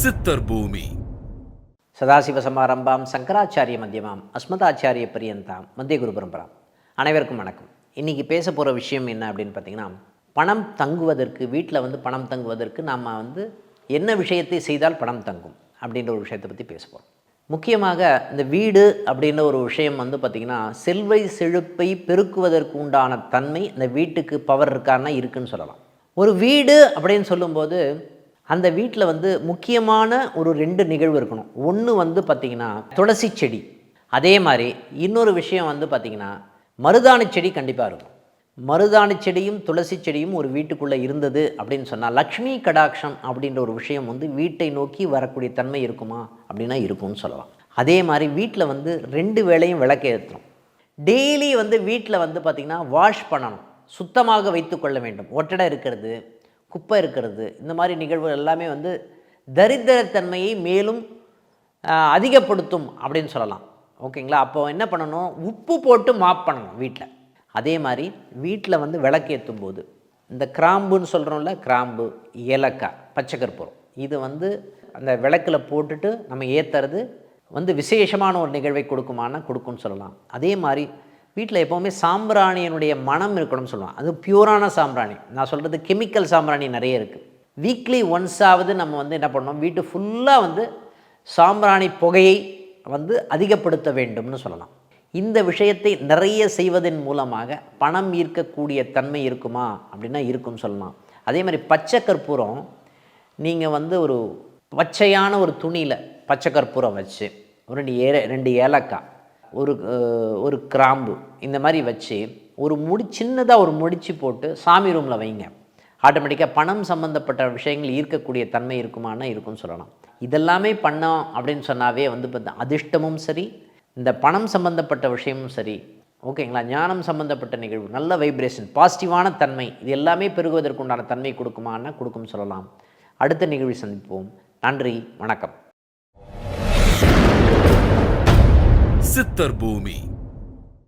சித்தர் பூமி. சதாசிவசமாரம்பாம் சங்கராச்சாரிய மத்தியமாம் அஸ்மதாச்சாரிய பரியந்தாம் மத்திய குரு பரம்பராம். அனைவருக்கும் வணக்கம். இன்றைக்கி பேச போகிற விஷயம் என்ன அப்படின்னு பார்த்தீங்கன்னா, பணம் தங்குவதற்கு, வீட்டில் பணம் தங்குவதற்கு நாம் என்ன விஷயத்தை செய்தால் பணம் தங்கும் அப்படின்ற ஒரு விஷயத்தை பற்றி பேச போகிறோம். முக்கியமாக இந்த வீடு அப்படின்ற ஒரு விஷயம் பார்த்திங்கன்னா, செல்வை செழிப்பை பெருக்குவதற்கு உண்டான தன்மை இந்த வீட்டுக்கு பவர் இருக்கான்னா இருக்குன்னு சொல்லலாம். ஒரு வீடு அப்படின்னு சொல்லும்போது அந்த வீட்டில் முக்கியமான ஒரு 2 நிகழ்வு இருக்கணும். ஒன்று பார்த்திங்கன்னா துளசி செடி, அதே மாதிரி இன்னொரு விஷயம் பார்த்திங்கன்னா மருதாணி செடி கண்டிப்பாக இருக்கும். மருதாணி செடியும் துளசி செடியும் ஒரு வீட்டுக்குள்ளே இருந்தது அப்படின்னு சொன்னால் லக்ஷ்மி கடாட்சம் அப்படின்ற ஒரு விஷயம் வீட்டை நோக்கி வரக்கூடிய தன்மை இருக்குமா அப்படின்னா இருக்கும்னு சொல்லலாம். அதே மாதிரி வீட்டில் 2 வேளையும் விளக்கு ஏற்றணும். டெய்லி வீட்டில் பார்த்திங்கன்னா வாஷ் பண்ணணும், சுத்தமாக வைத்து கொள்ள வேண்டும். ஒட்டடை இருக்கிறது, குப்பை இருக்கிறது, இந்த மாதிரி நிகழ்வுகள் எல்லாமே தரித்திரத்தன்மையை மேலும் அதிகப்படுத்தும் அப்படின்னு சொல்லலாம். ஓகேங்களா? அப்போ என்ன பண்ணணும், உப்பு போட்டு மாப் பண்ணணும் வீட்டில். அதே மாதிரி வீட்டில் விளக்கேற்றும் போது இந்த கிராம்புன்னு சொல்கிறோம்ல, கிராம்பு, ஏலக்காய், பச்சை கற்பூரம், இது அந்த விளக்கில் போட்டுட்டு நம்ம ஏற்றுறது விசேஷமான ஒரு நிகழ்வை கொடுக்கும்னு சொல்லலாம். அதே மாதிரி வீட்டில் எப்போவுமே சாம்பிராணியினுடைய மனம் இருக்கணும்னு சொல்லுவாங்க. அது பியூரான சாம்பிராணி. நான் சொல்கிறது கெமிக்கல் சாம்பிராணி நிறைய இருக்குது. வீக்லி ஒன்ஸாவது நம்ம என்ன பண்ணணும், வீட்டு ஃபுல்லாக சாம்பிராணி புகையை அதிகப்படுத்த வேண்டும்னு சொல்லலாம். இந்த விஷயத்தை நிறைய செய்வதன் மூலமாக பணம் ஈர்க்கக்கூடிய தன்மை இருக்குமா அப்படின்னா இருக்குன்னு சொல்லலாம். அதே மாதிரி பச்சை கற்பூரம், நீங்கள் ஒரு பச்சையான ஒரு துணியில் பச்சை கற்பூரம் வச்சு ஒரு 2 ஏலக்காய், ஒரு கிராம்பு, இந்த மாதிரி வச்சு சின்னதாக ஒரு முடிச்சு போட்டு சாமி ரூமில் வைங்க. ஆட்டோமேட்டிக்காக பணம் சம்மந்தப்பட்ட விஷயங்கள் ஈர்க்கக்கூடிய தன்மை இருக்குமானா இருக்குன்னு சொல்லலாம். இதெல்லாமே பண்ணோம் அப்படின்னு சொன்னாவே அதிர்ஷ்டமும் சரி, இந்த பணம் சம்மந்தப்பட்ட விஷயமும் சரி, ஓகேங்களா, ஞானம் சம்மந்தப்பட்ட நிகழ்வு, நல்ல வைப்ரேஷன், பாசிட்டிவான தன்மை, இது எல்லாமே பெருகுவதற்குண்டான தன்மை கொடுக்குமானா கொடுக்கும்னு சொல்லலாம். அடுத்த நிகழ்வை சந்திப்போம். நன்றி, வணக்கம். சித்தர் பூமி.